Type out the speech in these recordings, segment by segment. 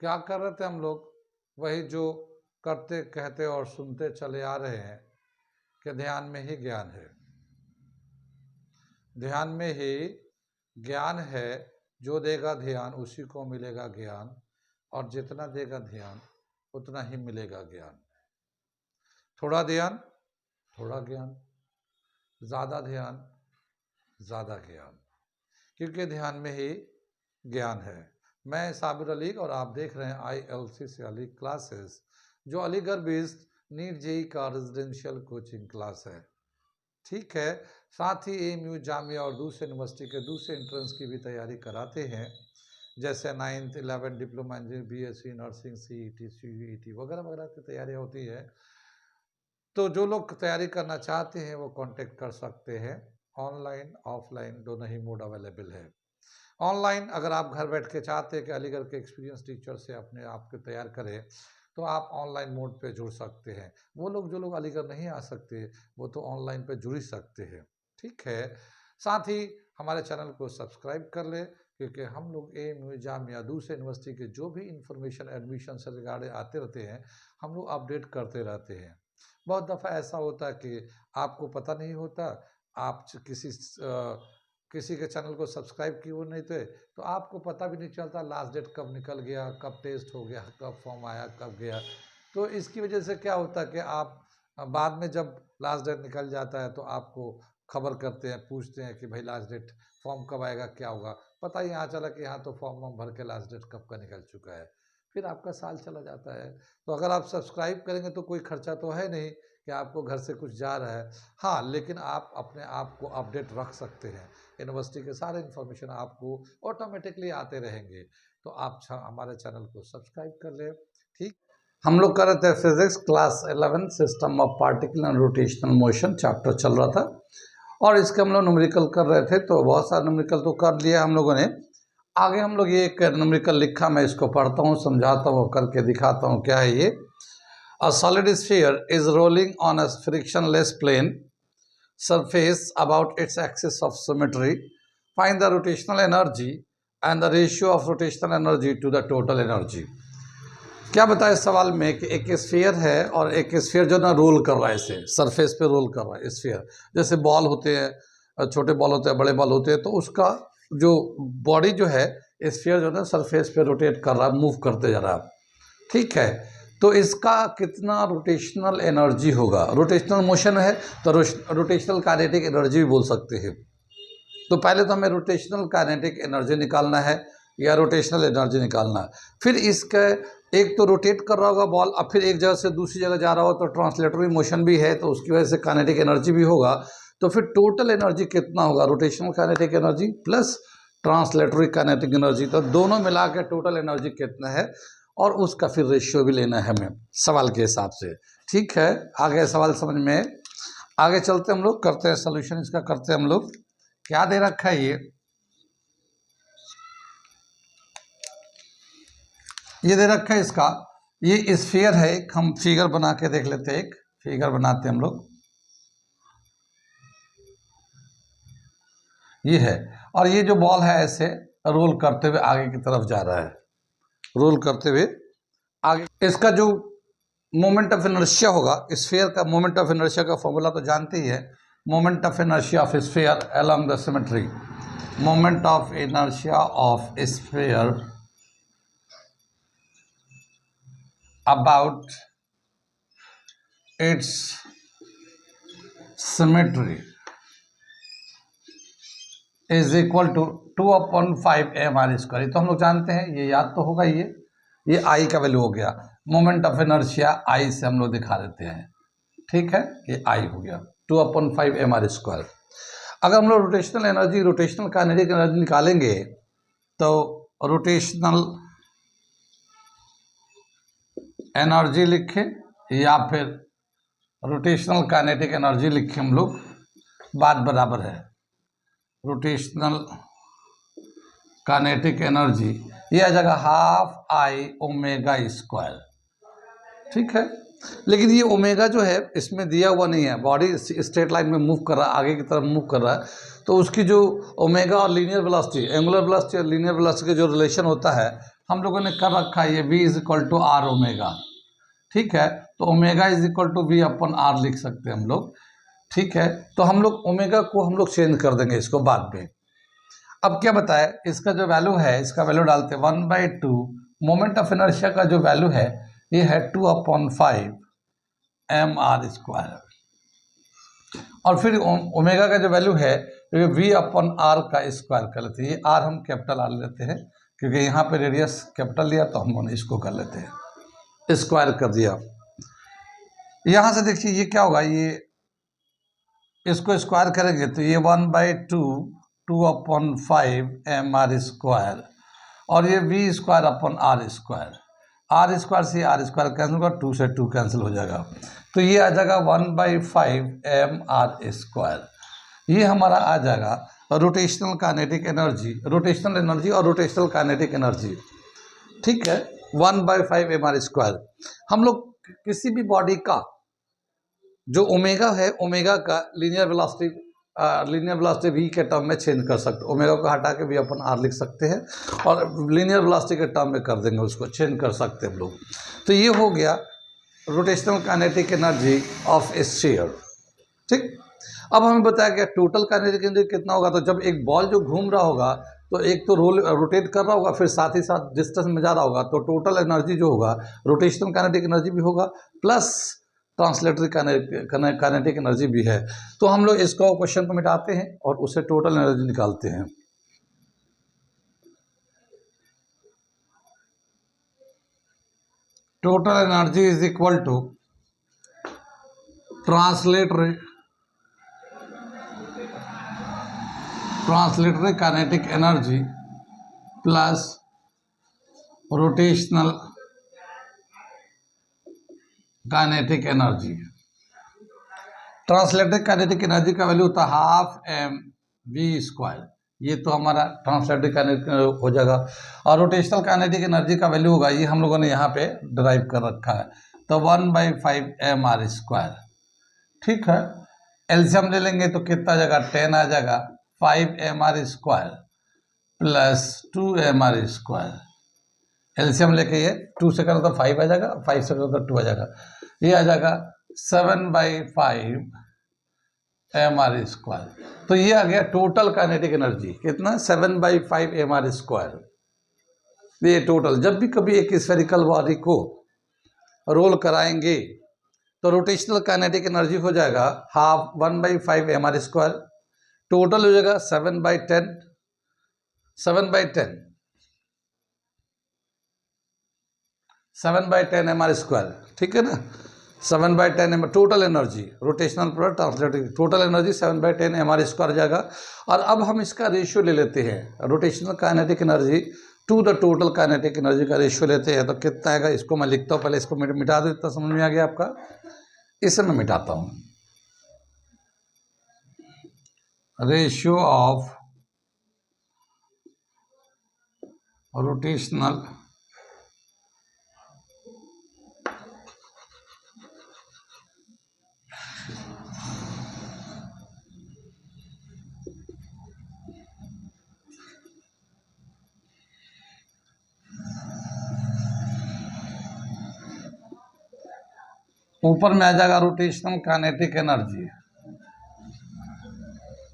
क्या कर रहे थे हम लोग? वही जो करते कहते और सुनते चले आ रहे हैं कि ध्यान में ही ज्ञान है। ध्यान में ही ज्ञान है। जो देगा ध्यान उसी को मिलेगा ज्ञान, और जितना देगा ध्यान उतना ही मिलेगा ज्ञान। थोड़ा ध्यान थोड़ा ज्ञान, ज़्यादा ध्यान ज़्यादा ज्ञान, क्योंकि ध्यान में ही ज्ञान है। मैं साबिर अली और आप देख रहे हैं ILC से अली क्लासेस, जो अलीगढ़ बेस्ड नीट जेई का रेजिडेंशियल कोचिंग क्लास है। ठीक है, साथ ही AMU जामिया और दूसरे यूनिवर्सिटी के दूसरे एंट्रेंस की भी तैयारी कराते हैं, जैसे 9th 11th diploma engineering, BSc nursing, CET CUET वगैरह वगैरह की तैयारी होती है। तो जो लोग तैयारी करना चाहते हैं वो कांटेक्ट कर सकते हैं। ऑनलाइन ऑफलाइन दोनों ही मोड अवेलेबल है। ऑनलाइन अगर आप घर बैठ के चाहते हैं कि अलीगढ़ के एक्सपीरियंस टीचर से अपने आप को तैयार करें, तो आप ऑनलाइन मोड पे जुड़ सकते हैं। वो लोग जो लोग अलीगढ़ नहीं आ सकते वो तो ऑनलाइन पे जुड़ ही सकते हैं। ठीक है, साथ ही हमारे चैनल को सब्सक्राइब कर ले, क्योंकि हम लोग AMU जामिया दूसरे यूनिवर्सिटी के जो भी इंफॉर्मेशन एडमिशन से रिगार्डेड आते रहते हैं, हम लोग अपडेट करते रहते हैं। बहुत दफ़ा ऐसा होता है कि आपको पता नहीं होता, आप किसी के चैनल को सब्सक्राइब किए हुए नहीं थे, तो आपको पता भी नहीं चलता लास्ट डेट कब निकल गया, कब टेस्ट हो गया, कब फॉर्म आया, कब गया। तो इसकी वजह से क्या होता है कि आप बाद में जब लास्ट डेट निकल जाता है तो आपको खबर करते हैं, पूछते हैं कि भाई लास्ट डेट फॉर्म कब आएगा, क्या होगा। पता ही यहाँ चला कि यहाँ तो फॉर्म वॉर्म भर के लास्ट डेट कब का निकल चुका है, फिर आपका साल चला जाता है। तो अगर आप सब्सक्राइब करेंगे तो कोई खर्चा तो है नहीं कि आपको घर से कुछ जा रहा है। हाँ, लेकिन आप अपने आप को अपडेट रख सकते हैं। यूनिवर्सिटी के सारे इन्फॉर्मेशन आपको ऑटोमेटिकली आते रहेंगे। तो आप हमारे चैनल को सब्सक्राइब कर लें। ठीक, हम लोग कर रहे थे physics class 11 system of particle and rotational motion chapter चल रहा था, और इसके हम लोग न्यूमेरिकल कर रहे थे। तो बहुत सारे न्यूमेरिकल तो कर लिया हम लोगों ने। आगे हम लोग ये एक न्यूमेरिकल लिखा, मैं इसको पढ़ता हूँ, समझाता हूँ, करके दिखाता हूँ क्या है ये। A solid sphere is rolling on a frictionless plane surface about its axis of symmetry. Find the rotational energy and the ratio of rotational energy to the total energy. क्या बताया इस सवाल में कि एक स्फीयर है और एक स्फीयर जो ना रोल कर रहा है, इसे सरफेस पे रोल कर रहा है। स्फीयर जैसे बॉल होते हैं, छोटे बॉल होते हैं, बड़े बॉल होते हैं, तो उसका जो बॉडी जो है स्फीयर जो है सरफेस पे रोटेट कर रहा है, मूव करते जा रहा है। ठीक है, तो इसका कितना रोटेशनल एनर्जी होगा। रोटेशनल मोशन है तो रोटेशनल काइनेटिक एनर्जी भी बोल सकते हैं। तो पहले तो हमें रोटेशनल काइनेटिक एनर्जी निकालना है या रोटेशनल एनर्जी निकालना है। फिर इसका एक तो रोटेट कर रहा होगा बॉल, अब फिर एक जगह से दूसरी जगह जा रहा हो तो ट्रांसलेटरी मोशन भी है, तो उसकी वजह से काइनेटिक एनर्जी भी होगा। तो फिर टोटल एनर्जी कितना होगा, rotational kinetic energy plus translatory kinetic energy, तो दोनों मिला के टोटल एनर्जी कितना है, और उसका फिर रेशियो भी लेना है हमें सवाल के हिसाब से। ठीक है, आगे सवाल समझ में आगे चलते हम लोग करते हैं सोल्यूशन इसका। करते हैं हम लोग, क्या दे रखा है ये दे रखा है इसका, ये स्फीयर है। हम फिगर बना के देख लेते हैं, एक फिगर बनाते हैं हम लोग। ये है, और ये जो बॉल है ऐसे रोल करते हुए आगे की तरफ जा रहा है, रोल करते हुए आगे। इसका जो मोमेंट ऑफ इनर्शिया होगा, स्फीयर का मोमेंट ऑफ इनर्शिया का फॉर्मूला तो जानते ही है। Moment of inertia of sphere along the symmetry, moment of inertia of sphere about its symmetry is equal to 2/5 mr²। तो हम लोग जानते हैं, ये याद तो होगा। ये आई का वैल्यू हो गया। मोमेंट ऑफ इनर्शिया आई से हम लोग दिखा देते हैं। ठीक है, ये आई हो गया 2/5 mr²। अगर हम लोग rotational energy, rotational kinetic energy निकालेंगे, तो रोटेशनल एनर्जी लिखे या फिर रोटेशनल काइनेटिक एनर्जी लिखे हम लोग, बात बराबर है। रोटेशनल काइनेटिक एनर्जी ये आ जाएगा 12I ω²। ठीक है, लेकिन ये ओमेगा जो है इसमें दिया हुआ नहीं है। बॉडी स्ट्रेट लाइन में मूव कर रहा है, आगे की तरफ मूव कर रहा है, तो उसकी जो ओमेगा और लीनियर वेलोसिटी, एंगुलर वेलोसिटी और लीनियर वेलोसिटी का जो रिलेशन होता है हम लोगों ने कर रखा है ये v is equal to R omega, ठीक है। तो omega is equal to v अपन आर लिख सकते हैं हम लोग, ठीक है। तो हम लोग ओमेगा को हम लोग चेंज कर देंगे इसको बाद में। अब क्या बताए, इसका जो वैल्यू है, इसका वैल्यू डालते हैं 1/2 मोमेंट ऑफ इनर्शिया का जो वैल्यू है ये है 2/5 mr²। और फिर ओमेगा का जो वैल्यू है v/r का स्क्वायर कर लेते हैं। ये r हम कैपिटल आर लेते हैं क्योंकि यहाँ पे रेडियस कैपिटल लिया, तो हम इसको कर लेते हैं, स्क्वायर कर दिया। यहाँ से देखिए ये क्या होगा, ये इसको स्क्वायर करेंगे तो ये 1/2 2/5 mr², और ये v²/r²। r² से r² कैंसिल होगा, 2 से 2 कैंसिल हो जाएगा, तो ये आ जाएगा 1/5 mr²। ये हमारा आ जाएगा rotational kinetic energy, rotational energy और रोटेशनल काइनेटिक एनर्जी, ठीक है, 1/5 mr²। हम लोग किसी भी बॉडी का जो ओमेगा है, ओमेगा का लीनियर वेलोसिटी v के टर्म में चेंज कर सकते, ओमेगा को हटा के v/r लिख सकते हैं और लीनियर वेलोसिटी के टर्म में कर देंगे, उसको चेंज कर सकते हैं हम लोग। तो ये हो गया rotational kinetic energy of A sphere, ठीक। अब हमें बताया गया टोटल काइनेटिक एनर्जी कितना होगा, तो जब एक बॉल जो घूम रहा होगा तो एक तो रोटेट कर रहा होगा, फिर साथ ही साथ डिस्टेंस में जा रहा होगा, तो टोटल एनर्जी जो होगा रोटेशनल काइनेटिक एनर्जी भी होगा प्लस ट्रांसलेटरी काइनेटिक एनर्जी भी है। तो हम लोग इसको क्वेश्चन को मिटाते हैं और उसे टोटल एनर्जी निकालते हैं। Total energy is equal to translatory kinetic energy plus rotational kinetic energy. Translatory kinetic energy का वैल्यू होता है 12 mv², ये तो हमारा ट्रांसलेटरी काइनेटिक हो जाएगा। और रोटेशनल काइनेटिक एनर्जी का वैल्यू होगा, ये हम लोगों ने यहाँ पे डिराइव कर रखा है, तो 1/5 mr², ठीक है। एलसीएम ले लेंगे तो कितना आ जाएगा, 10 आ जाएगा, 5 mr² प्लस 2 mr²। एलसीएम लेके ये 2 से करो तो 5 आ जाएगा, 5 से करो तो 2 आ जाएगा, ये आ जाएगा 7/5 mr²। तो ये आ गया टोटल काइनेटिक एनर्जी, कितना, 7/5 mr²। ये टोटल। जब भी कभी एक स्फेरिकल बॉडी को रोल कराएंगे तो रोटेशनल काइनेटिक एनर्जी हो जाएगा 1/5 mr², टोटल हो जाएगा 7/10 mr², ठीक है ना। 7/10 mr total energy, rotational plus translatory total energy 7/10 mr² जाएगा। और अब हम इसका रेशियो ले लेते हैं, rotational kinetic energy to the total kinetic energy का रेशियो लेते हैं, तो कितना आएगा, इसको मैं लिखता हूँ, पहले इसको मिटा दो, इतना समझ में आ गया आपका। इसे मैं मिटाता हूँ, रेशियो ऑफ रोटेशनल ऊपर में आ जाएगा rotational kinetic energy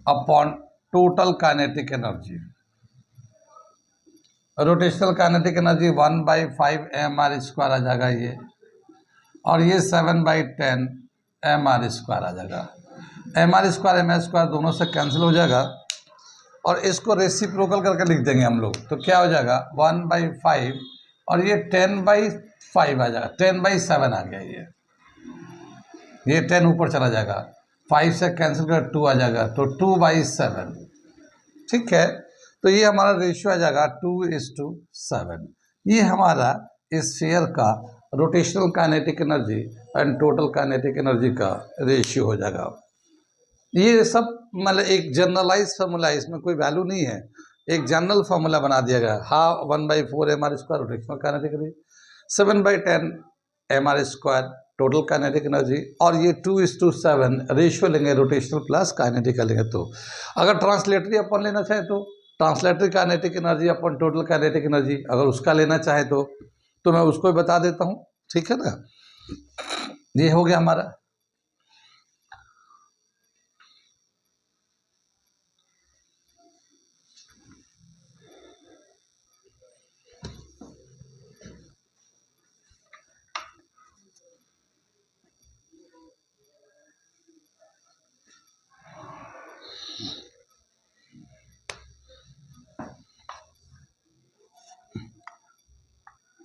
upon total kinetic energy. Rotational kinetic energy 1/5 mr² आ जाएगा ये, और ये 7/10 mr² आ जाएगा। mr² mr² दोनों से कैंसिल हो जाएगा, और इसको रेसिप्रोकल करके लिख देंगे हम लोग, तो क्या हो जाएगा 1/5, और ये 10/5 आ जाएगा, 10/7 आ गया, ये 10 ऊपर चला जाएगा, 5 से कैंसिल कर 2 आ जाएगा, तो 2/7, ठीक है। तो ये हमारा रेशियो आ जाएगा 2:7। ये हमारा इस स्फीयर का rotational kinetic energy and total kinetic energy का रेशियो हो जाएगा। ये सब मतलब एक जनरलाइज फार्मूला है, इसमें कोई वैल्यू नहीं है, एक जनरल फार्मूला बना दिया गया। 1/4 mr² rotational kinetic energy, 7/10 mr² total kinetic energy, और ये 2:7 रेशियो लेंगे रोटेशनल प्लस काइनेटिक का लेंगे। तो अगर ट्रांसलेटरी अपन लेना चाहे तो ट्रांसलेटरी काइनेटिक एनर्जी अपन टोटल काइनेटिक एनर्जी, अगर उसका लेना चाहे तो मैं उसको ही बता देता हूँ, ठीक है ना। ये हो गया हमारा।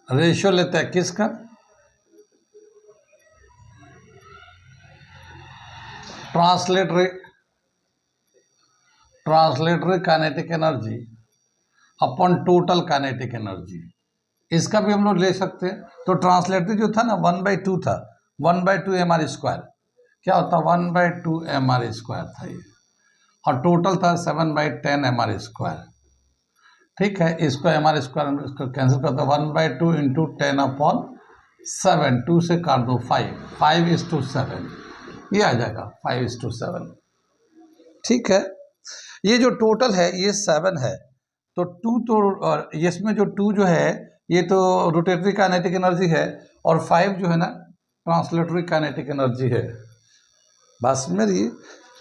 रेशियो लेते हैं किसका, ट्रांसलेटरी काइनेटिक एनर्जी अपन टोटल काइनेटिक एनर्जी, इसका भी हम लोग ले सकते हैं। तो ट्रांसलेटरी जो था ना 1/2 था, 1/2 mr², क्या होता 1/2 mr² था ये, और टोटल था 7/10 mr²। ठीक है, इसको mr² इसको कैंसिल करता, 1/2 × 10/7, 2 से काट दो 5:7, ये आ जाएगा 5:7। ठीक है, ये जो टोटल है ये 7 है, तो 2 तो, और इसमें जो 2 जो है ये तो रोटेटरी काइनेटिक एनर्जी है, और 5 जो है ना ट्रांसलेटरी काइनेटिक एनर्जी है। बस मेरी,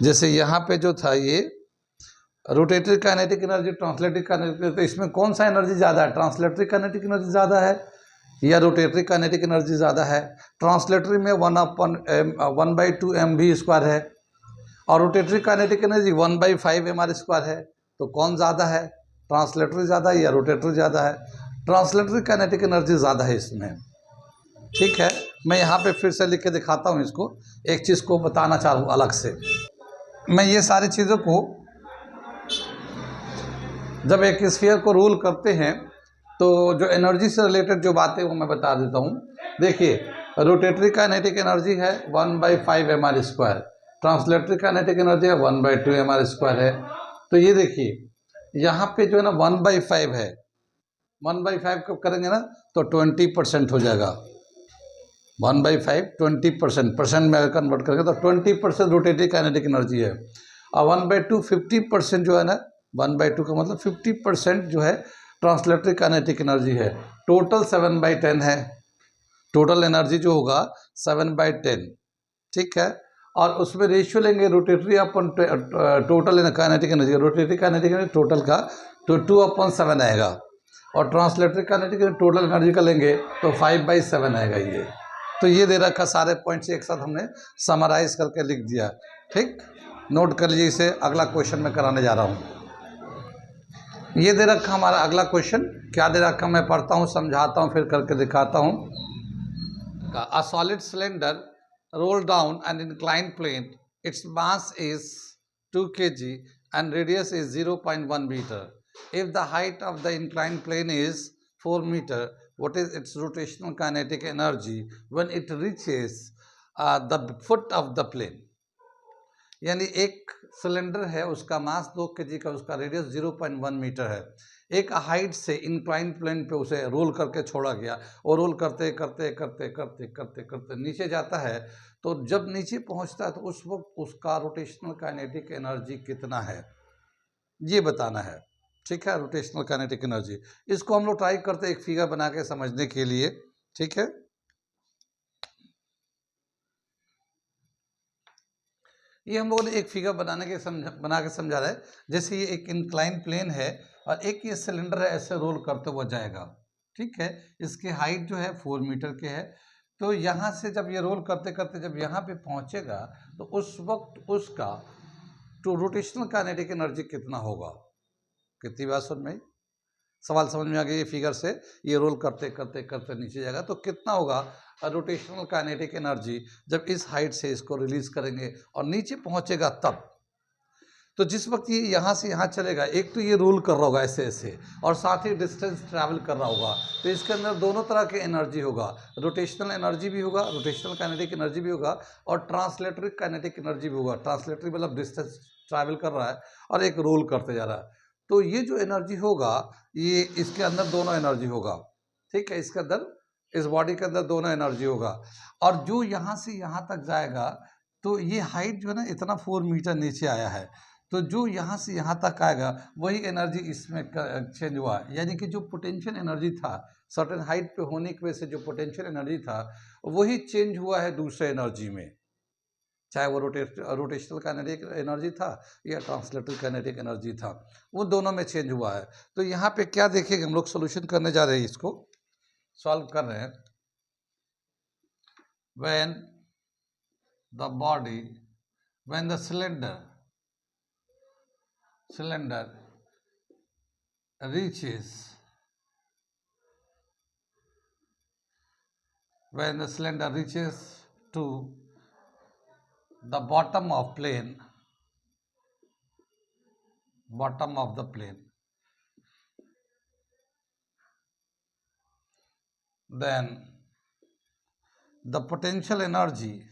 जैसे यहाँ पे जो था ये rotatory kinetic energy, translatory kinetic energy, तो इसमें कौन सा एनर्जी ज़्यादा है, ट्रांसलेटरी काइनेटिक एनर्जी ज़्यादा है या रोटेटरी काइनेटिक एनर्जी ज़्यादा है। ट्रांसलेटरी में 1/2 mv² है, और रोटेटरी काइनेटिक एनर्जी 1/5 mr² है, तो कौन ज़्यादा है, ट्रांसलेटरी ज़्यादा है या रोटेटरी ज़्यादा है। ट्रांसलेटरी काइनेटिक एनर्जी ज़्यादा है इसमें। ठीक है, मैं यहाँ पे फिर से लिख के दिखाता हूँ इसको, एक चीज़ को बताना चाह रहा हूँ अलग से। मैं ये सारी चीज़ों को जब एक स्फीयर को रूल करते हैं तो जो एनर्जी से रिलेटेड जो बातें वो मैं बता देता हूँ। देखिए, रोटेटरी काइनेटिक एनर्जी है 1/5 mr², ट्रांसलेटरी काइनेटिक एनर्जी है 1/2 mr² है। तो ये देखिए यहाँ पे जो है ना 1/5 है, 1/5 कब करेंगे ना तो 20% हो जाएगा। 1/5 20%, परसेंट में कन्वर्ट करेंगे तो 20% रोटेटरी काइनेटिक एनर्जी है, और 1/2 50% जो है ना, 1/2 का मतलब 50% जो है ट्रांसलेटरी काइनेटिक एनर्जी है। टोटल 7/10 है, टोटल एनर्जी जो होगा 7/10। ठीक है, और उसमें रेशियो लेंगे रोटेटरी अपन total kinetic energy, rotatory kinetic energy total का तो 2/7 आएगा, और ट्रांसलेटरी काइनेटिक टोटल एनर्जी का लेंगे तो 5/7 आएगा ये। तो ये दे रखा, सारे पॉइंट्स एक साथ हमने समराइज करके लिख दिया। ठीक, नोट कर लीजिए इसे, अगला क्वेश्चन मैं कराने जा रहा हूँ। ये दे रखा हमारा अगला क्वेश्चन, क्या दे रखा मैं पढ़ता हूँ, समझाता हूँ, फिर करके दिखाता हूँ। A solid cylinder rolled down an inclined plane, its mass is 2 kg and radius is 0.1 meter. If the height of the inclined plane is 4 meter, what is its rotational kinetic energy when it reaches the foot of the plane? यानी एक cylinder है, उसका मास 2 kg का, उसका radius 0.1 metre है, एक height से incline plane पे उसे रोल करके छोड़ा गया, और रोल करते करते करते करते करते करते नीचे जाता है। तो जब नीचे पहुंचता है तो उस वक्त उसका रोटेशनल काइनेटिक एनर्जी कितना है ये बताना है। ठीक है, रोटेशनल काइनेटिक एनर्जी, इसको हम लोग ट्राई करते एक फिगर बना के समझने के लिए। ठीक है, ये हम लोगों ने एक फिगर बना के समझा रहा है। जैसे ये एक इंक्लाइन प्लेन है और एक ये सिलेंडर है, ऐसे रोल करते हुआ जाएगा। ठीक है, इसकी हाइट जो है 4 मीटर के है। तो यहाँ से जब ये रोल करते करते जब यहाँ पे पहुँचेगा तो उस वक्त उसका तो रोटेशनल काइनेटिक एनर्जी कितना होगा। कितनी बात समझ में, सवाल समझ में आ गया। ये फिगर से ये रोल करते करते करते नीचे जाएगा तो कितना होगा रोटेशनल काइनेटिक एनर्जी जब इस हाइट से इसको रिलीज करेंगे और नीचे पहुंचेगा तब। तो जिस वक्त ये यहाँ से यहाँ चलेगा, एक तो ये रोल कर रहा होगा ऐसे ऐसे, और साथ ही डिस्टेंस ट्रैवल कर रहा होगा, तो इसके अंदर दोनों तरह के एनर्जी होगा, रोटेशनल एनर्जी भी होगा, रोटेशनल काइनेटिक एनर्जी भी होगा, और ट्रांसलेटरी काइनेटिक एनर्जी भी होगा। ट्रांसलेटरी मतलब डिस्टेंस ट्रैवल कर रहा है और एक रोल करते जा रहा है। तो ये जो एनर्जी होगा ये इसके अंदर दोनों एनर्जी होगा। ठीक है, इसके अंदर, इस बॉडी के अंदर दोनों एनर्जी होगा। और जो यहाँ से यहाँ तक जाएगा तो ये हाइट जो है ना इतना 4 मीटर नीचे आया है, तो जो यहाँ से यहाँ तक आएगा वही एनर्जी इसमें चेंज हुआ, यानी कि जो पोटेंशियल एनर्जी था सर्टेन हाइट पे होने की वजह से जो पोटेंशियल एनर्जी था वही चेंज हुआ है दूसरे एनर्जी में, चाहे वो रोटेशनल काइनेटिक एनर्जी था या ट्रांसलेटरी काइनेटिक एनर्जी था, वो दोनों में चेंज हुआ है। तो यहाँ पे क्या देखेंगे हम लोग, सोल्यूशन करने जा रहे हैं, इसको सॉल्व कर रहे हैं। when the body when the cylinder reaches to the bottom of the plane, then the potential energy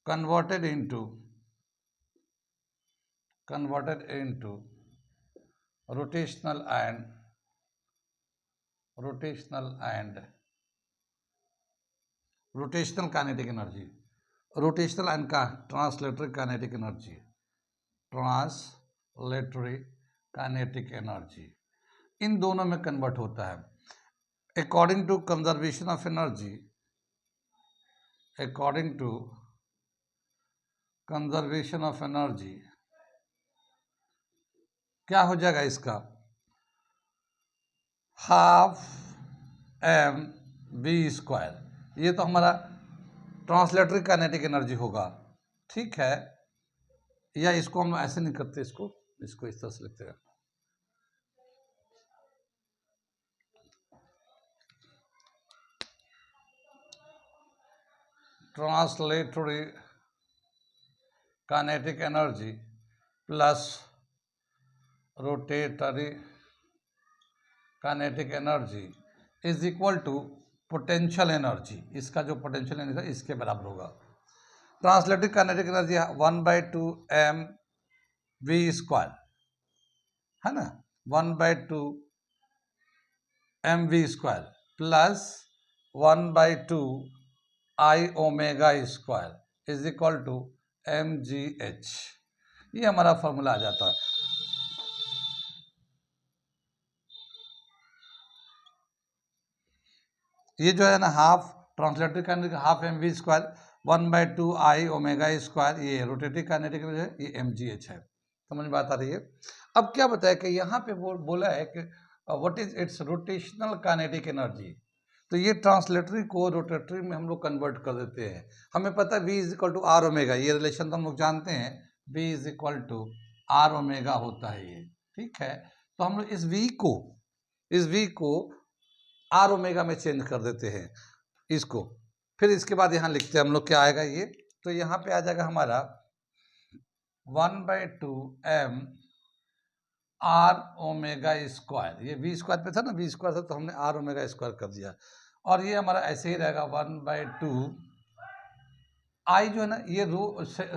converted into rotational kinetic energy, rotational and translatory kinetic energy, इन दोनों में कन्वर्ट होता है। According to conservation of energy क्या हो जाएगा इसका, half mv², ये तो हमारा ट्रांसलेटरी काइनेटिक एनर्जी होगा, ठीक है। या इसको हम ऐसे नहीं करते, इसको इस तरह से लिखते हैं, translatory kinetic energy plus rotatory kinetic energy is equal to potential energy, इसका जो पोटेंशियल एनर्जी है इसके बराबर होगा। ट्रांसलेटरी काइनेटिक एनर्जी 1/2 mv² है ना, 1/2 mv² plus 1/2 I⍵² is equal to mgh, ये हमारा फॉर्मूला आ जाता है। ये जो है ना half translatory kinetic half mv², 1/2 I⍵², ये रोटेटरी काइनेटिक है, ये mgh है। समझ में बात आ रही है। अब क्या बताया कि यहाँ पे बोला है कि what is it's rotational kinetic energy, तो ये ट्रांसलेटरी को रोटेटरी में हम लोग कन्वर्ट कर देते हैं। हमें पता है v is equal to R omega, ये रिलेशन तो हम लोग जानते हैं, v is equal to R omega होता है ये, ठीक है। तो हम लोग इस v को आर ओमेगा में चेंज कर देते हैं इसको, फिर इसके बाद यहाँ लिखते हैं हम लोग क्या आएगा ये, तो यहाँ पे आ जाएगा हमारा 1/2 m r⍵², ये v² पे था ना, v² था तो हमने r⍵² कर दिया, और ये हमारा ऐसे ही रहेगा 1/2 I जो है ना, ये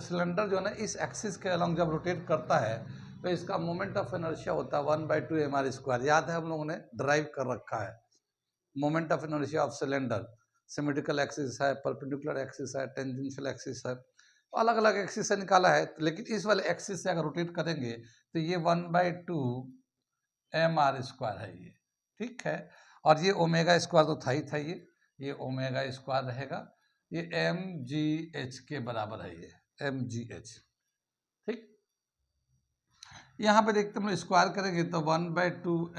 सिलेंडर जो है ना इस एक्सिस के अलॉन्ग जब रोटेट करता है तो इसका मोमेंट ऑफ इनर्शिया होता है 1/2 mr², याद है हम लोगों ने ड्राइव कर रखा है। Moment of inertia of cylinder symmetrical axis है, परपेंडिकुलर एक्सिस है, टेंजेंशियल एक्सिस है, अलग अलग एक्सिस से निकाला है, लेकिन इस वाले एक्सिस से अगर रोटेट करेंगे तो ये 1/2 mr² है ये, ठीक है। और ये ⍵² तो था ही ये ⍵² रहेगा, ये mgh के बराबर है, ये mgh, ठीक। यहाँ पे देखते हम लोग स्क्वायर करेंगे तो 1/2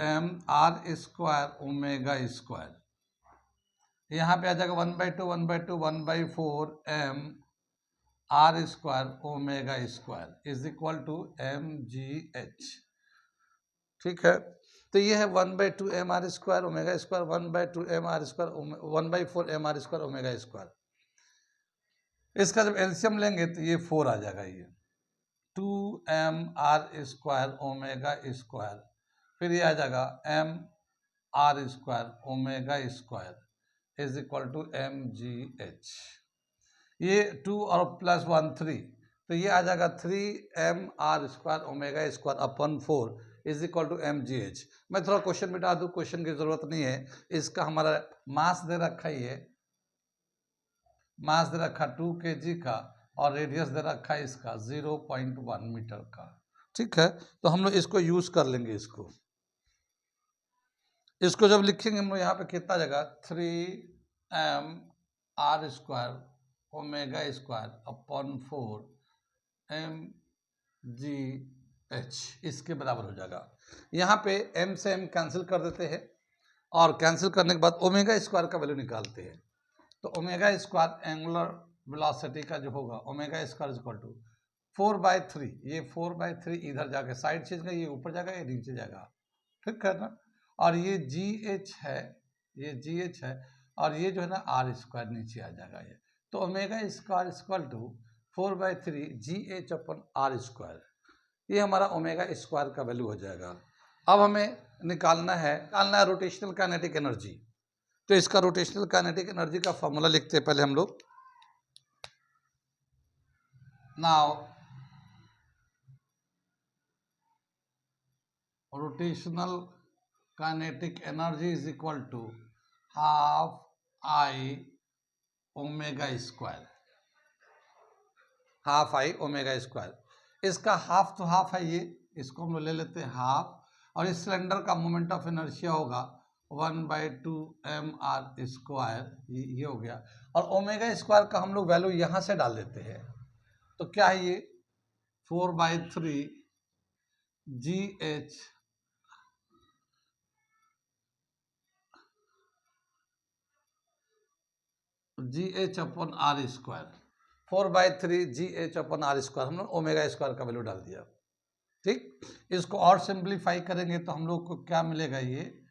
mr²⍵², यहाँ पे आ जाएगा 1/2 1/4 mr²⍵² is equal to mgh, ठीक है। तो ये है 1/2 mr² ⍵², 1/2 mr², 1/4 mr²⍵²। इसका जब एलसीएम लेंगे तो ये 4 आ जाएगा, ये 2 mr²⍵², फिर ये आ जाएगा mr²⍵² is equal to mgh, ये 2 और प्लस 1 3, तो ये आ जाएगा 3 mr²⍵²/4 is equal to mgh। मैं थोड़ा क्वेश्चन मिटा दूँ, क्वेश्चन की जरूरत नहीं है, इसका हमारा मास दे रखा ही है, मास दे रखा 2 kg का, और रेडियस दे रखा है इसका 0.1 मीटर का। ठीक है, तो हम लोग इसको यूज कर लेंगे। इसको जब लिखेंगे हम लोग यहाँ पे कितना जगह 3m r² omega square upon 4mgh इसके बराबर हो जाएगा। यहाँ पे m से m कैंसिल कर देते हैं और कैंसिल करने के बाद ओमेगा स्क्वायर का वैल्यू निकालते हैं। तो ओमेगा स्क्वायर एंगुलर वेलोसिटी का जो होगा ओमेगा स्क्वायर इक्वल टू 4/3, ये 4/3 इधर जाके साइड चीज का, ये ऊपर जाएगा, ये नीचे जाएगा। ठीक है ना, और ये GH है, ये GH है, और ये जो है ना r² नीचे आ जाएगा ये। तो omega square equal to 4/3 GH अपन r², ये हमारा ओमेगा स्क्वायर का वैल्यू हो जाएगा। अब हमें निकालना है रोटेशनल काइनेटिक एनर्जी। तो इसका रोटेशनल काइनेटिक एनर्जी का फॉर्मूला लिखते हैं पहले हम लोग। Now rotational kinetic energy is equal to half I omega square, half I omega square. इसका हाफ तो हाफ है, ये इसको हम लोग ले लेते हैं हाफ, और इस सिलेंडर का मोमेंट ऑफ इनर्शिया होगा 1/2 mr², ये हो गया। और ओमेगा स्क्वायर का हम लोग वैल्यू यहाँ से डाल देते हैं, तो क्या है ये 4/3 GH upon r², 4/3 GH upon r², हम लोग ओमेगा स्क्वायर का वैल्यू डाल दिया। ठीक, इसको और सिंप्लीफाई करेंगे तो हम लोग को क्या मिलेगा, ये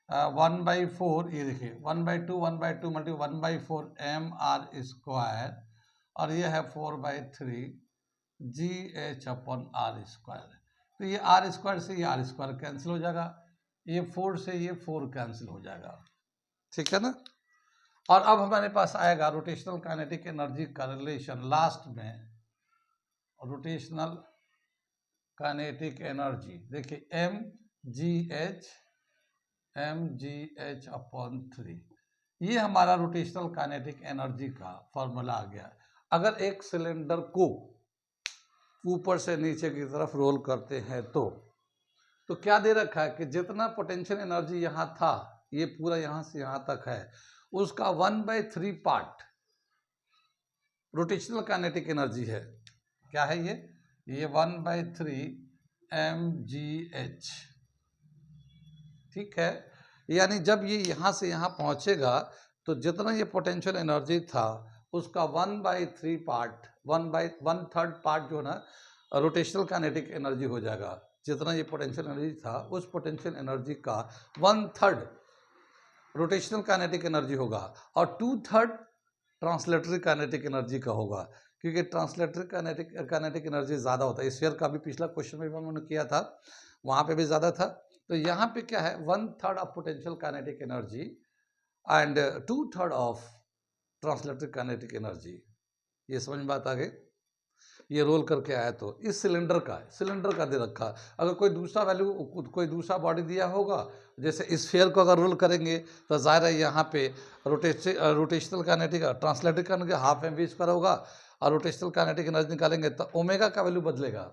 1/4, ये देखिए 1/2 मल्टी 1/4 mr², और ये है 4/3 GH अपॉन r²। तो ये r² से ये r² कैंसिल हो जाएगा, ये 4 से ये 4 कैंसिल हो जाएगा। ठीक है ना, और अब हमारे पास आएगा रोटेशनल काइनेटिक एनर्जी का रिलेशन लास्ट में। रोटेशनल काइनेटिक एनर्जी देखिए mgh अपॉन 3, ये हमारा रोटेशनल काइनेटिक एनर्जी का फॉर्मूला आ गया। अगर एक सिलेंडर को ऊपर से नीचे की तरफ रोल करते हैं तो क्या दे रखा है कि जितना पोटेंशियल एनर्जी यहाँ था, ये पूरा यहाँ से यहाँ तक है, उसका 1/3 पार्ट रोटेशनल काइनेटिक एनर्जी है। क्या है ये 1/3 mgh। ठीक है, यानी जब ये यहाँ से यहाँ पहुँचेगा तो जितना ये पोटेंशियल एनर्जी था उसका 1/3 पार्ट, 1/3 पार्ट जो ना रोटेशनल काइनेटिक एनर्जी हो जाएगा। जितना ये पोटेंशियल एनर्जी था उस पोटेंशियल एनर्जी का 1/3 रोटेशनल काइनेटिक एनर्जी होगा, और 2/3 ट्रांसलेटरी काइनेटिक एनर्जी का होगा, क्योंकि ट्रांसलेटरी काइनेटिक एनर्जी ज़्यादा होता है। स्फीयर का भी पिछला क्वेश्चन में हमने किया था, वहाँ पे भी ज़्यादा था। तो यहाँ पे क्या है 1/3 of potential kinetic energy and 2/3 of translatory kinetic energy. ये समझ में बात आ गई। ये रोल करके आया तो इस सिलेंडर का दे रखा। अगर कोई दूसरा वैल्यू, कोई दूसरा बॉडी दिया होगा, जैसे स्फीयर को अगर रोल करेंगे तो जाहिर है यहाँ पे rotational kinetic translatory kinetic half mv² होगा, और रोटेशनल काइनेटिक एनर्जी निकालेंगे तो ओमेगा का वैल्यू बदलेगा,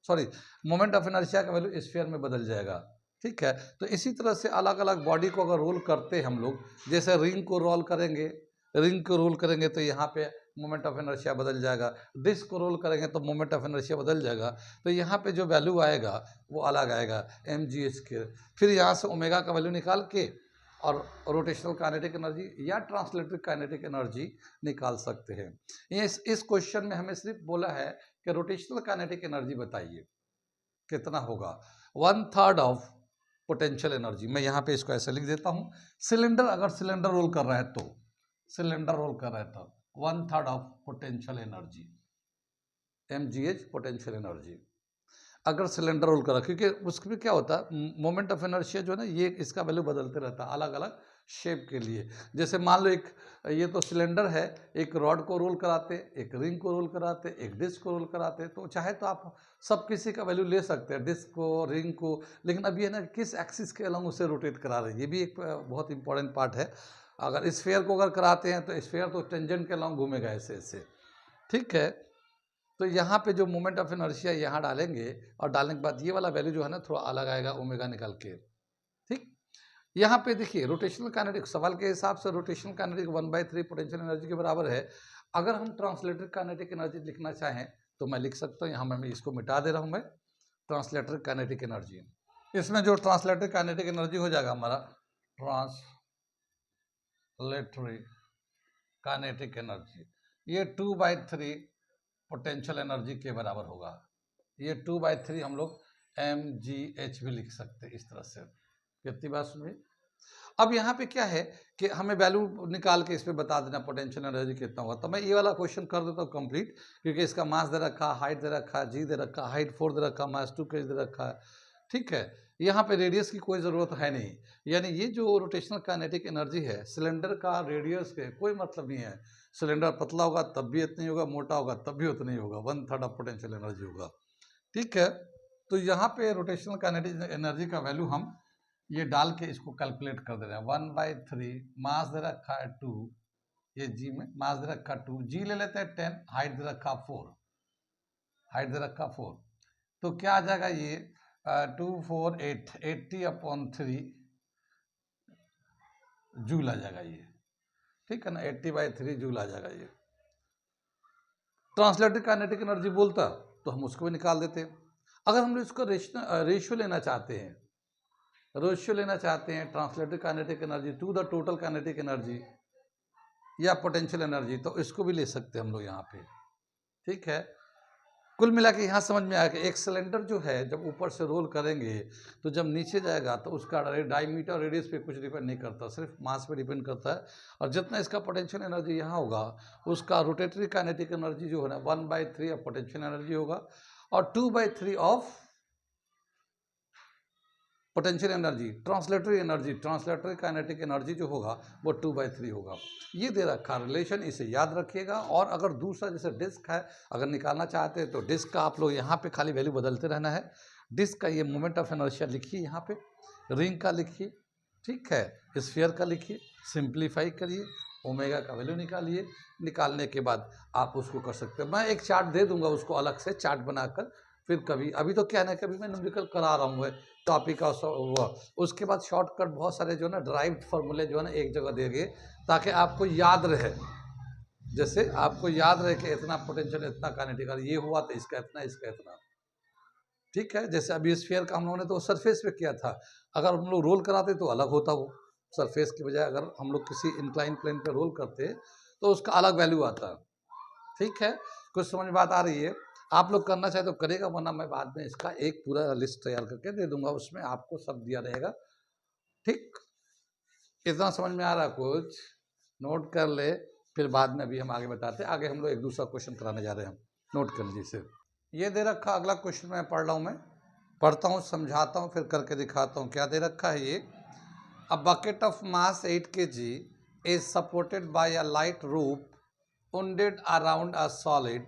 सॉरी मोमेंट ऑफ इनर्शिया का वैल्यू स्फीयर में बदल जाएगा। ठीक है, तो इसी तरह से अलग अलग बॉडी को अगर रोल करते हम लोग, जैसे रिंग को रोल करेंगे तो यहाँ पे मोमेंट ऑफ इनर्शिया बदल जाएगा, डिस्क को रोल करेंगे तो मोमेंट ऑफ इनर्शिया बदल जाएगा। तो यहाँ पे जो वैल्यू आएगा वो अलग आएगा mgh के। फिर यहाँ से ओमेगा का वैल्यू निकाल के और रोटेशनल काइनेटिक एनर्जी या ट्रांसलेटरी काइनेटिक एनर्जी निकाल सकते हैं। इस क्वेश्चन में हमें सिर्फ बोला है कि रोटेशनल काइनेटिक एनर्जी बताइए कितना होगा, 1/3 ऑफ पोटेंशियल एनर्जी। मैं यहाँ पे इसको ऐसे लिख देता हूँ, अगर सिलेंडर रोल कर रहा है तो 1/3 of potential energy mgh potential energy. अगर सिलेंडर रोल करा, क्योंकि उसमें क्या होता है मोमेंट ऑफ इनर्शिया जो है ना, ये इसका वैल्यू बदलते रहता है अलग अलग शेप के लिए। जैसे मान लो ये तो सिलेंडर है, एक रॉड को रोल कराते, एक रिंग को रोल कराते, एक डिस्क को रोल कराते, तो चाहे तो आप सब किसी का वैल्यू ले सकते हैं, डिस्क को, रिंग को, लेकिन अब ये ना किस एक्सिस के अलॉन्ग उसे रोटेट करा रहे हैं, ये भी एक बहुत इंपॉर्टेंट पार्ट है। अगर स्फीयर को अगर कराते हैं तो स्फीयर तो टेंजेंट के अलॉन्ग घूमेगा ऐसे ऐसे। ठीक है, तो यहाँ पे जो मोमेंट ऑफ इनर्शिया यहाँ डालेंगे और डालने के बाद ये वाला वैल्यू जो है ना थोड़ा अलग आएगा ओमेगा निकाल के, ठीक। यहाँ पे देखिए रोटेशनल काइनेटिक, सवाल के हिसाब से रोटेशनल काइनेटिक 1/3 पोटेंशियल एनर्जी के बराबर है। अगर हम ट्रांसलेटरी काइनेटिक एनर्जी लिखना चाहें तो मैं लिख सकता हूँ, यहाँ मैं इसको मिटा दे रहा हूँ मैं, ट्रांसलेटरी काइनेटिक एनर्जी। इसमें जो ट्रांसलेटरी काइनेटिक एनर्जी हो जाएगा हमारा ट्रांसलेटरी काइनेटिक एनर्जी, ये 2/3 पोटेंशियल एनर्जी के बराबर होगा। ये 2/3 हम लोग mgh भी लिख सकते हैं इस तरह से। कितनी बात सुनिए। अब यहाँ पे क्या है कि हमें वैल्यू निकाल के इस पे बता देना पोटेंशियल एनर्जी कितना होगा। तो मैं ये वाला क्वेश्चन कर देता हूँ कंप्लीट, क्योंकि इसका मास दे रखा, हाइट दे रखा, जी दे रखा, हाइट 4 दे रखा, मास 2 kg दे रखा है, ठीक है। यहाँ पे रेडियस की कोई ज़रूरत है नहीं, यानी ये जो रोटेशनल काइनेटिक एनर्जी है सिलेंडर का रेडियस के कोई मतलब नहीं है। सिलेंडर पतला होगा तब भी इतना ही होगा, मोटा होगा तब भी उतना ही होगा, 1/3 ऑफ पोटेंशियल एनर्जी होगा, ठीक है। तो यहाँ पे रोटेशनल काइनेटिक एनर्जी का वैल्यू हम ये डाल के इसको कैलकुलेट कर दे रहे हैं। 1/3 मास दे रखा है 2, ये जी में मास दे रखा 2, जी ले लेते हैं 10, हाइट दे रखा 4, हाइट दे रखा 4, तो क्या आ जाएगा ये 2 4 8 80/3 जूल आ जाएगा ये, ठीक है ना, 80/3 जूल आ जाएगा ये। ट्रांसलेटरी काइनेटिक एनर्जी बोलता तो हम उसको भी निकाल देते। अगर हम इसको रेशियो लेना चाहते हैं, रेशियो लेना चाहते हैं translatory kinetic energy to the total kinetic energy या पोटेंशियल एनर्जी, तो इसको भी ले सकते हैं हम लोग यहाँ पे, ठीक है। कुल मिला के यहाँ समझ में आया कि एक सिलेंडर जो है जब ऊपर से रोल करेंगे तो जब नीचे जाएगा तो उसका डायमीटर रेडियस पे कुछ डिपेंड नहीं करता, सिर्फ मास पे डिपेंड करता है। और जितना इसका पोटेंशियल एनर्जी यहाँ होगा उसका रोटेटरी काइनेटिक एनर्जी जो है ना 1/3 ऑफ पोटेंशियल एनर्जी होगा, और 2/3 of potential energy, translatory kinetic energy जो होगा वो 2/3 होगा। ये दे रखा रिलेशन, इसे याद रखिएगा। और अगर दूसरा जैसे डिस्क है, अगर निकालना चाहते हैं तो डिस्क का आप लोग यहाँ पे खाली वैल्यू बदलते रहना है। डिस्क का ये मोमेंट ऑफ इनर्शिया लिखिए यहाँ पे, रिंग का लिखिए, ठीक है, स्फीयर का लिखिए, सिंप्लीफाई करिए, ओमेगा का वैल्यू निकालिए। निकालने के बाद आप उसको कर सकते हैं। मैं एक चार्ट दे दूंगा उसको अलग से चार्ट बनाकर, फिर कभी, अभी तो क्या है ना, कभी मैं न्यूमेरिकल करा रहा हूँ टॉपिक का उसके बाद शॉर्टकट बहुत सारे जो है ना ड्राइव्ड फार्मूले जो है ना एक जगह देंगे ताकि आपको याद रहे। जैसे आपको याद रहे कि इतना पोटेंशियल इतना काइनेटिक, ये हुआ तो इसका इतना, इसका इतना, ठीक है। जैसे अभी स्फीयर का हम लोगों ने तो सरफेस पे किया था, अगर हम लोग रोल कराते तो अलग होता वो, सरफेस की बजाय अगर हम लोग किसी इंक्लाइन प्लेन पे रोल करते तो उसका अलग वैल्यू आता, ठीक है। कुछ समझ बात आ रही है? आप लोग करना चाहे तो करेगा, वरना मैं बाद में इसका एक पूरा लिस्ट तैयार करके दे दूंगा, उसमें आपको सब दिया रहेगा, ठीक। इतना समझ में आ रहा, कुछ नोट कर ले, फिर बाद में अभी हम आगे बताते हैं। आगे हम लोग एक दूसरा क्वेश्चन कराने जा रहे हैं, नोट कर लीजिए इसे। ये दे रखा अगला क्वेश्चन मैं पढ़ रहा हूँ, मैं पढ़ता हूँ, समझाता हूँ, फिर करके दिखाता हूँ। क्या दे रखा है ये, a bucket of mass 8 kg is supported by a light rope wounded around a solid,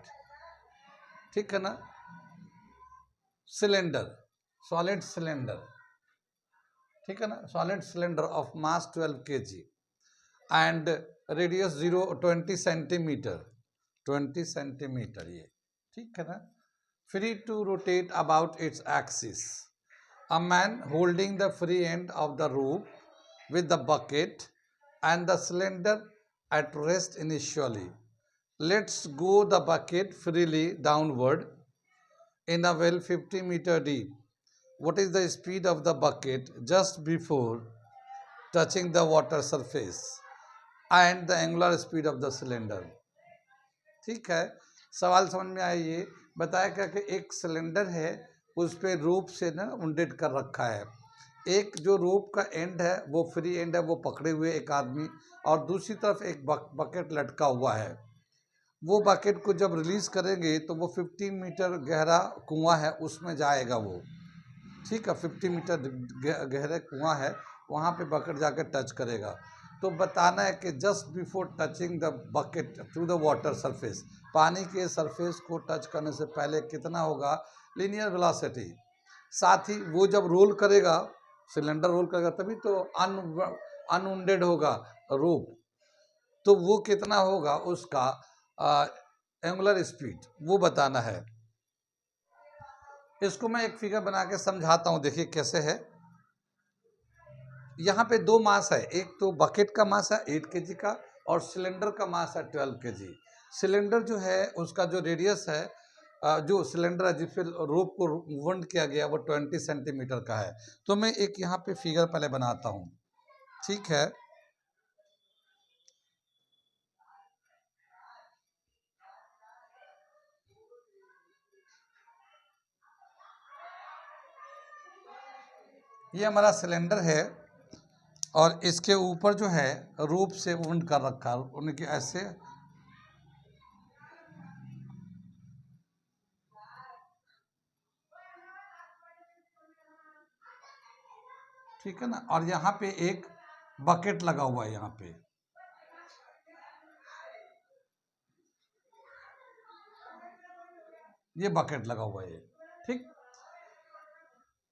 ठीक है ना, सिलेंडर, सॉलिड सिलेंडर, ठीक है ना, solid cylinder of mass 12 kg and radius 20 centimetre, 20 centimetre ये, ठीक है ना, free to rotate about its axis. A man holding the free end of the rope with the bucket and the cylinder at rest initially. Let's go the bucket freely downward in a well 50 meter deep. What is the speed of the bucket just before touching the water surface and the angular speed of the cylinder? ठीक है, सवाल समझ में आया। ये बताया क्या कि एक सिलेंडर है, उस पर रूप से ना उंडेड कर रखा है। एक जो रोप का एंड है वो फ्री एंड है, वो पकड़े हुए एक आदमी, और दूसरी तरफ एक बकेट लटका हुआ है। वो बकेट को जब रिलीज करेंगे तो वो 15 मीटर गहरा कुआं है उसमें जाएगा वो, ठीक है, 50 मीटर गहरे कुआं है, वहाँ पे बकेट जाकर टच करेगा। तो बताना है कि just before touching the bucket through the water surface, पानी के सरफेस को टच करने से पहले कितना होगा लीनियर वेलोसिटी। साथ ही वो जब रोल करेगा, सिलेंडर रोल करेगा तभी तो अनउंडेड होगा रूप, तो वो कितना होगा उसका एंगुलर स्पीड वो बताना है। इसको मैं एक फिगर बना के समझाता हूं, देखिए कैसे है। यहाँ पे दो मास है, एक तो बकेट का मास है 8 kg का और सिलेंडर का मास है 12 kg। सिलेंडर जो है उसका जो रेडियस है, जो सिलेंडर है जिस पे रोप को वुंड किया गया वो 20 सेंटीमीटर का है। तो मैं एक यहाँ पे फिगर पहले बनाता हूँ, ठीक है। ये हमारा सिलेंडर है और इसके ऊपर जो है रोप से वुंड कर रखा है उनके ऐसे, ठीक है ना। और यहाँ पे एक बकेट लगा हुआ है, यहाँ पे ये बकेट लगा हुआ है, ठीक।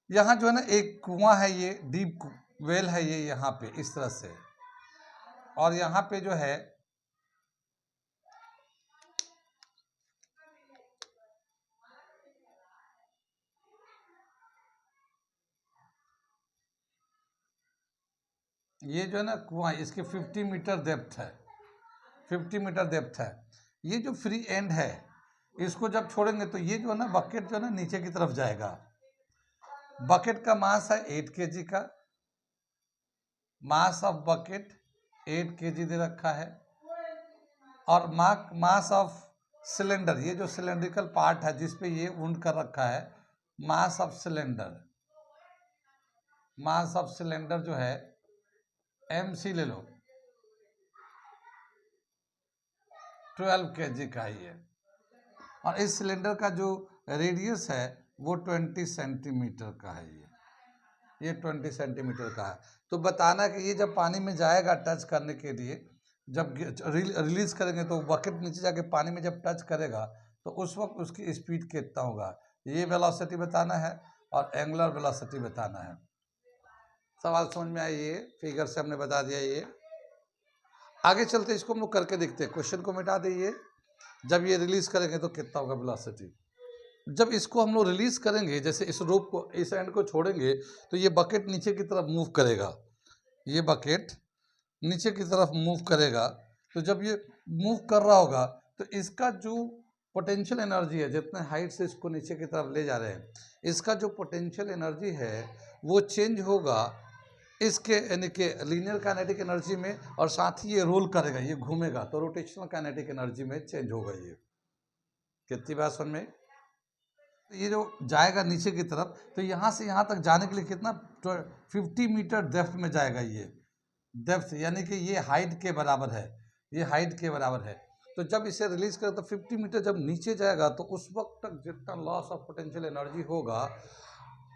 यहाँ जो है ना एक कुआं है, ये डीप वेल है ये यहाँ पे इस तरह से, और यहाँ पे जो है ये जो है ना कुआं, इसके 50 मीटर डेप्थ है, 50 मीटर डेप्थ है। ये जो फ्री एंड है इसको जब छोड़ेंगे तो ये जो है ना बकेट जो है ना नीचे की तरफ जाएगा। बकेट का मास है 8 kg का, मास ऑफ बकेट 8 kg दे रखा है। और मास ऑफ सिलेंडर, ये जो सिलेंड्रिकल पार्ट है जिसपे ये वुंड कर रखा है, मास of cylinder, mass of cylinder जो है MC ले लो, 12 kg का ही है। और इस सिलेंडर का जो रेडियस है वो 20 सेंटीमीटर का है, ये 20 सेंटीमीटर का है। तो बताना कि ये जब पानी में जाएगा टच करने के लिए, जब रिलीज करेंगे तो बकेट नीचे जाके पानी में जब टच करेगा तो उस वक्त उसकी स्पीड कितना होगा, ये वेलोसिटी बताना है और एंगुलर वेलोसिटी बताना है। सवाल समझ में आइए, फिगर से हमने बता दिया। ये आगे चलते इसको हम लोग करके देखते हैं। क्वेश्चन को मिटा दीजिए, जब ये रिलीज करेंगे तो कितना होगा वेलोसिटी। जब इसको हम लोग रिलीज करेंगे, जैसे इस रोप को, इस एंड को छोड़ेंगे तो ये बकेट नीचे की तरफ मूव करेगा, ये बकेट नीचे की तरफ मूव करेगा। तो जब ये मूव कर रहा होगा तो इसका जो पोटेंशियल एनर्जी है, जितने हाइट से इसको नीचे की तरफ ले जा रहे हैं, इसका जो पोटेंशियल एनर्जी है वो चेंज होगा इसके, यानी कि लीनियर काइनेटिक एनर्जी में, और साथ ही ये रोल करेगा, ये घूमेगा तो रोटेशनल काइनेटिक एनर्जी में चेंज होगा। ये कितनी बात समझ में। ये जो जाएगा नीचे की तरफ तो यहाँ से यहाँ तक जाने के लिए कितना 50 मीटर डेप्थ में जाएगा। ये डेप्थ यानी कि ये हाइट के बराबर है, ये हाइट के बराबर है। तो जब इसे रिलीज करें तो 50 मीटर जब नीचे जाएगा तो उस वक्त तक जितना लॉस ऑफ पोटेंशियल एनर्जी होगा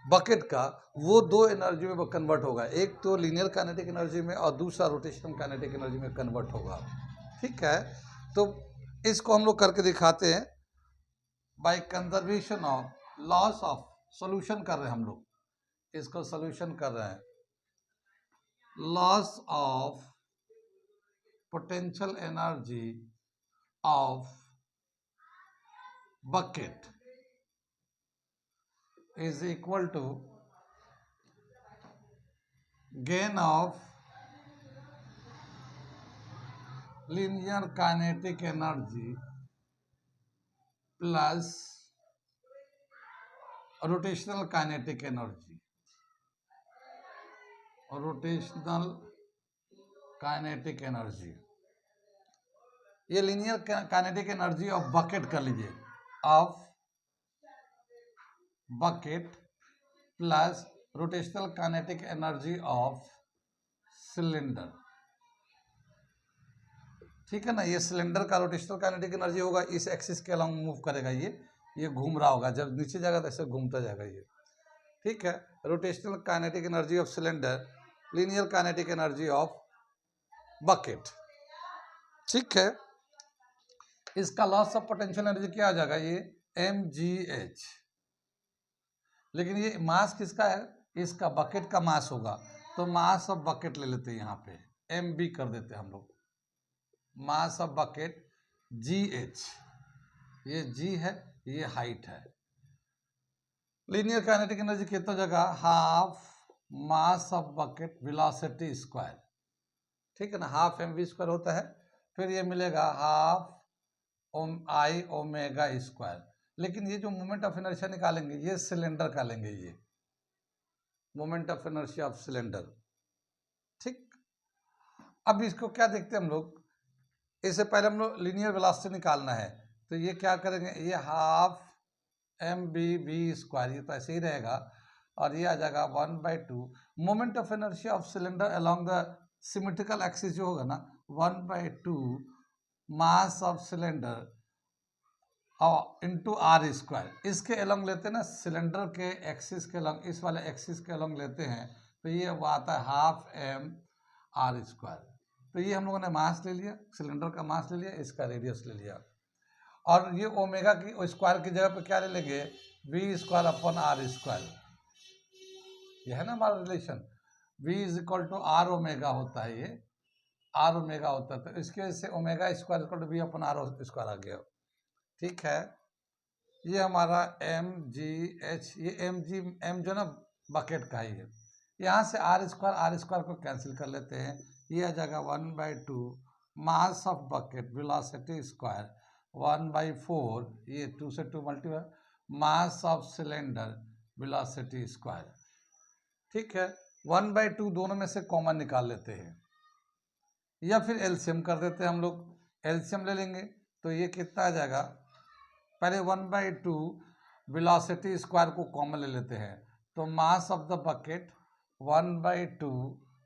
बकेट का, वो दो एनर्जी में कन्वर्ट होगा, एक तो लीनियर काइनेटिक एनर्जी में और दूसरा रोटेशनल काइनेटिक एनर्जी में कन्वर्ट होगा, ठीक है। तो इसको हम लोग करके दिखाते हैं by conservation of loss of, solution कर रहे हैं हम लोग, इसको सॉल्यूशन कर रहे हैं। Loss of potential energy of bucket is equal to gain of linear kinetic energy plus rotational kinetic energy, rotational kinetic energy। ये linear kinetic energy of bucket कर लीजिए, of bucket plus rotational kinetic energy of cylinder, ठीक है ना। ये cylinder का rotational kinetic energy होगा, इस एक्सिस के अलोंग मूव करेगा, ये घूम रहा होगा, जब नीचे जाएगा तो ऐसे घूमता जाएगा ये, ठीक है। Rotational kinetic energy of cylinder, linear kinetic energy of bucket, ठीक है। इसका लॉस ऑफ पोटेंशियल एनर्जी क्या आ जाएगा, ये mgh। लेकिन ये मास किसका है, इसका बकेट का मास होगा, तो मास ऑफ बकेट ले लेते हैं, यहाँ पे mb कर देते हैं हम लोग, मास ऑफ बकेट gh। ये जी है, ये हाइट है। लीनियर काइनेटिक एनर्जी कितना जगह, half mass of bucket velocity square, ठीक है ना, हाफ mv स्क्वायर होता है। फिर ये मिलेगा हाफ आई ओमेगा स्क्वायर। लेकिन ये जो मोमेंट ऑफ इनर्शिया निकालेंगे ये सिलेंडर का लेंगे, ये moment of inertia of cylinder, ठीक। अब इसको क्या देखते हैं हम लोग, इससे पहले हम लोग लीनियर वेलोसिटी निकालना है, तो ये क्या करेंगे, ये half M B V square, ये तो ऐसे ही रहेगा, और ये आ जाएगा 1/2 moment of inertia of cylinder along the symmetrical axis जो होगा ना, 1/2 mass of cylinder into R square. इसके अलोंग लेते हैं ना, सिलेंडर के एक्सिस के अलोंग, इस वाले एक्सिस के अलोंग लेते हैं, तो ये वो आता है हाफ एम आर स्क्वायर। तो ये हम लोगों ने मास ले लिया, सिलेंडर का मास ले लिया, इसका रेडियस ले लिया, और ये ओमेगा की स्क्वायर की जगह पे क्या ले लेंगे, V square upon are square. ये है ना हमारा relation, v is equal to R omega होता है, ये आर ओमेगा होता है, तो इसकी वजह से omega square equal to we upon are square आ गया, ठीक है। ये हमारा एम जी एच, ये एम जो ना बकेट का ही है, यहाँ से आर स्क्वायर को कैंसिल कर लेते हैं, ये आ जाएगा 1/2 mass of bucket velocity square 1/4, ये 2 से 2 multiply mass of cylinder velocity square, ठीक है। 1/2 दोनों में से कॉमन निकाल लेते हैं, या फिर एलसीएम कर देते हैं हम लोग, एलसीएम ले लेंगे तो ये कितना आ जाएगा, पहले 1/2 वेलोसिटी स्क्वायर को कॉमन ले लेते हैं, तो mass of the bucket 1/2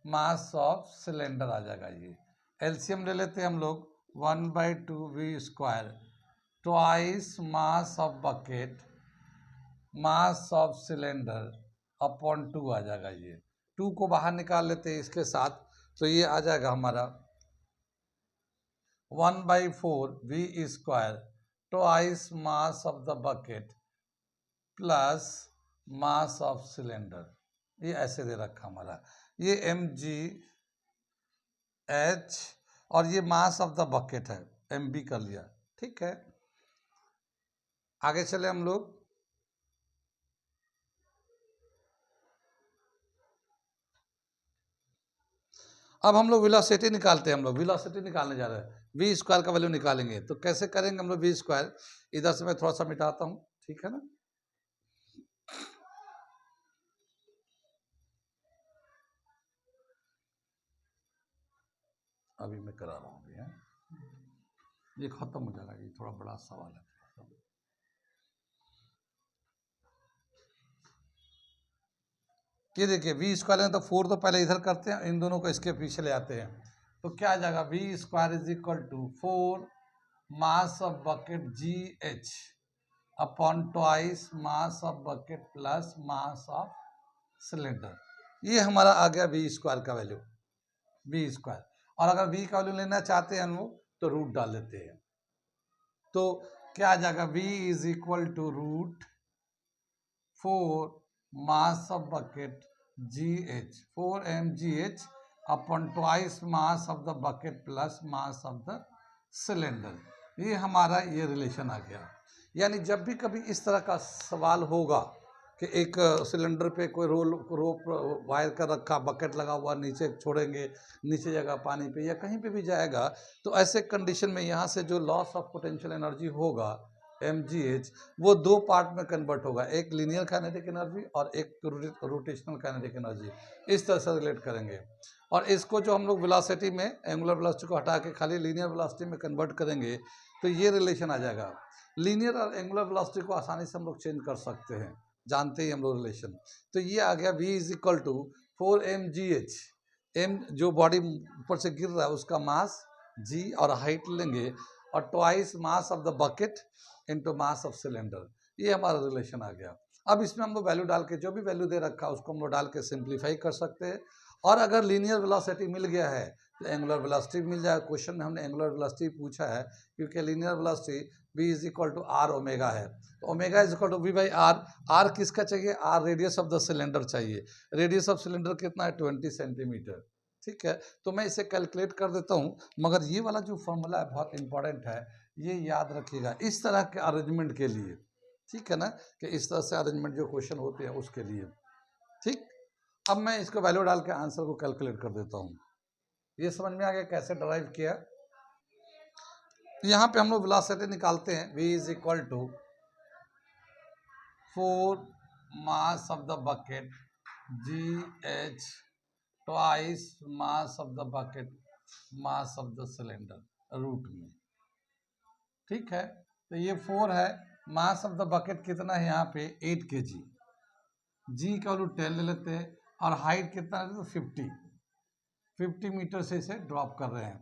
mass of cylinder आ जाएगा, ये एलसीएम ले लेते हैं हम लोग, 1/2 v square twice mass of bucket mass of cylinder upon 2 आ जाएगा, ये 2 को बाहर निकाल लेते हैं इसके साथ, तो ये आ जाएगा हमारा 1/4 V square twice mass of the bucket plus mass of cylinder, ये ऐसे दे रखा हमारा, ये एम जी एच और ये मास ऑफ द बकेट है, एम बी कर लिया, ठीक है। आगे चले हम लोग, अब हम लोग वेलोसिटी निकालते हैं, हम लोग वेलोसिटी निकालने जा रहे हैं, वी स्क्वायर का वैल्यू निकालेंगे, तो कैसे करेंगे हम लोग वी स्क्वायर, इधर से मैं थोड़ा सा मिटाता हूँ, ठीक है ना, अभी मैं करा रहा हूँ, ये खत्म हो जाएगा, ये थोड़ा बड़ा सवाल है। ये देखिए वी स्क्वायर है तो 4 तो पहले इधर करते हैं, इन दोनों को इसके पीछे ले आते हैं, तो क्या आ जाएगा, V square is equal to 4 mass of bucket G H upon twice mass of bucket plus mass of cylinder, ये हमारा आ गया वी स्क्वायर का वैल्यू, वी स्क्वायर। और अगर वी का वैल्यू लेना चाहते हैं हम लोग तो रूट डाल देते हैं, तो क्या आ जाएगा, v is equal to root 4 mass of bucket G H 4 mgh upon twice mass of the bucket plus mass of the cylinder, ये हमारा ये रिलेशन आ गया। यानी जब भी कभी इस तरह का सवाल होगा कि एक सिलेंडर पे कोई रोप वायर कर रखा, बकेट लगा हुआ, नीचे छोड़ेंगे, नीचे जगह पानी पे या कहीं पे भी जाएगा, तो ऐसे कंडीशन में यहाँ से जो लॉस ऑफ पोटेंशियल एनर्जी होगा mgh, वो 2 पार्ट में कन्वर्ट होगा, एक लीनियर काइनेटिक एनर्जी और एक रोटेशनल काइनेटिक एनर्जी, इस तरह से रिलेट करेंगे। और इसको जो हम लोग वेलोसिटी में एंगुलर वेलोसिटी को हटा के खाली लीनियर वेलोसिटी में कन्वर्ट करेंगे, तो ये रिलेशन आ जाएगा। लीनियर और एंगुलर वेलोसिटी को आसानी से हम लोग चेंज कर सकते हैं, जानते ही हम लोग रिलेशन। तो ये आ गया v is equal to 4 mgh, m जो बॉडी ऊपर से गिर रहा है उसका मास g और हाइट लेंगे, और twice mass of the bucket into mass of cylinder, ये हमारा रिलेशन आ गया। अब इसमें हम लोग वैल्यू डाल के, जो भी वैल्यू दे रखा है उसको हम लोग डाल के सिंप्लीफाई कर सकते हैं, और अगर लीनियर वेलोसिटी मिल गया है तो एंगुलर वेलोसिटी मिल जाएगा। क्वेश्चन में हमने एंगुलर वेलोसिटी पूछा है, क्योंकि linear velocity v is equal to R omega है, तो omega is equal to v by R. R किसका चाहिए, R radius of the cylinder चाहिए, रेडियस ऑफ सिलेंडर कितना है 20 सेंटीमीटर, ठीक है। तो मैं इसे कैलकुलेट कर देता हूँ, मगर ये वाला जो फॉर्मूला है बहुत इंपॉर्टेंट है, ये याद रखिएगा इस तरह के अरेंजमेंट के लिए, ठीक है ना, कि इस तरह से अरेंजमेंट जो क्वेश्चन होते हैं उसके लिए। ठीक, अब मैं इसको वैल्यू डाल के आंसर को कैलकुलेट कर देता हूँ। ये समझ में आ गया कैसे डराइव किया। यहाँ पे हम लोग वेलोसिटी निकालते हैं, v is equal to 4 mass of the bucket GH twice mass of the bucket mass of the cylinder root में। ठीक है, तो ये 4 है, मास ऑफ द बकेट कितना है यहाँ पे 8 kg, जी का वैल्यू 10 ले लेते हैं और हाइट कितना है तो 50 मीटर से इसे ड्रॉप कर रहे हैं।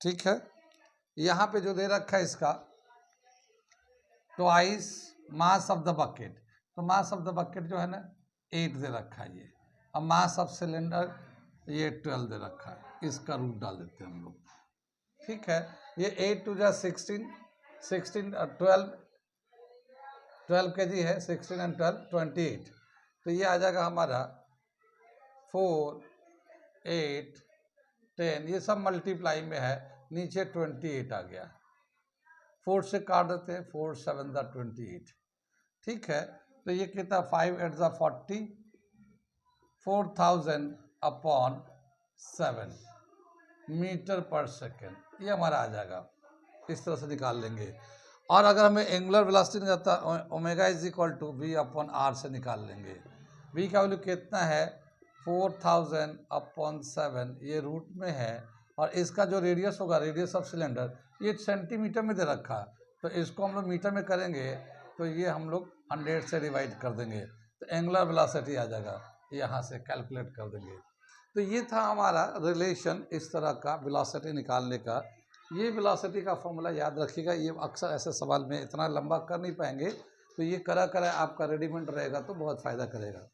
ठीक है, यहाँ पे जो दे रखा है इसका twice mass of the bucket, तो मास ऑफ द बकेट जो है ना 8 दे रखा है ये, और मास ऑफ सिलेंडर ये 12 दे रखा है, इसका रूट डाल देते हैं हम लोग। ठीक है, ये 8 2 जा 16 12 kg है, 16 and 12 28, तो ये आ जाएगा हमारा 4 8 10, ये सब मल्टीप्लाई में है, नीचे 28 आ गया, 4 से काट देते हैं, 4 7 दा 28। ठीक है, तो ये कितना 5 8 दा 40, 4000 अपॉन 7 मीटर पर सेकेंड, ये हमारा आ जाएगा। इस तरह से निकाल लेंगे। और अगर हमें एंगुलर वेलोसिटी नहीं जाता, omega is equal to we upon R से निकाल लेंगे। वी का वैल्यू कितना है 4000 अपॉन 7, ये रूट में है, और इसका जो रेडियस होगा, रेडियस ऑफ सिलेंडर, ये सेंटीमीटर में दे रखा है, तो इसको हम लोग मीटर में करेंगे तो ये हम लोग 100 से डिवाइड कर देंगे, तो एंगुलर वेलोसिटी आ जाएगा, यहाँ से कैलकुलेट कर देंगे। तो ये था हमारा रिलेशन इस तरह का वेलोसिटी निकालने का। ये वेलोसिटी का फॉर्मूला याद रखिएगा, ये अक्सर ऐसे सवाल में इतना लंबा कर नहीं पाएंगे, तो ये करा आपका रेडीमेड रहेगा तो बहुत फ़ायदा करेगा।